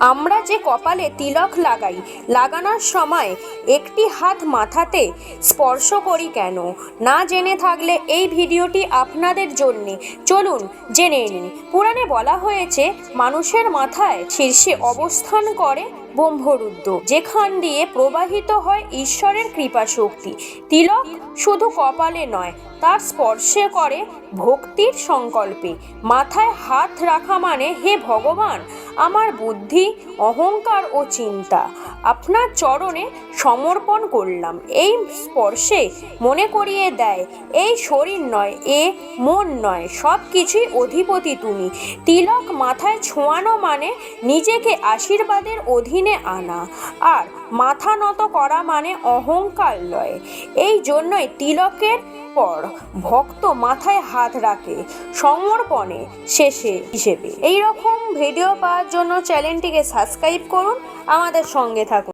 আমরা যে কপালে তিলক লাগাই, লাগানোর সময় একটি হাত মাথাতে স্পর্শ করি কেন? না জেনে থাকলে এই ভিডিওটি আপনাদের জন্যে। চলুন জেনে নিন। পুরাণে বলা হয়েছে মানুষের মাথায় শীর্ষে অবস্থান করে ব্রহ্মরুদ্র, যেখান দিয়ে প্রবাহিত হয় ঈশ্বরের কৃপা শক্তি। তিলক শুধু কপালে নয়, তার স্পর্শে করে ভক্তির সংকল্পে। মাথায় হাত রাখা মানে, হে ভগবান, আমার বুদ্ধি, অহংকার ও চিন্তা আপনার চরণে সমর্পণ করলাম। এই স্পর্শে মনে করিয়ে দেয়, এই শরীর নয়, এ মন নয়, সব কিছুই অধিপতি তুমি। তিলক মাথায় ছোঁয়ানো মানে নিজেকে আশীর্বাদের অধীনে আনা, আর মাথা নত করা মানে অহংকার লয়। এই জন্যই তিলকের পর ভক্ত মাথায় হাত রাখে সমর্পণে শেষে হিসেবে। এই রকম ভিডিও পাওয়ার জন্য চ্যানেলটিকে সাবস্ক্রাইব করুন, আমাদের সঙ্গে থাকুন।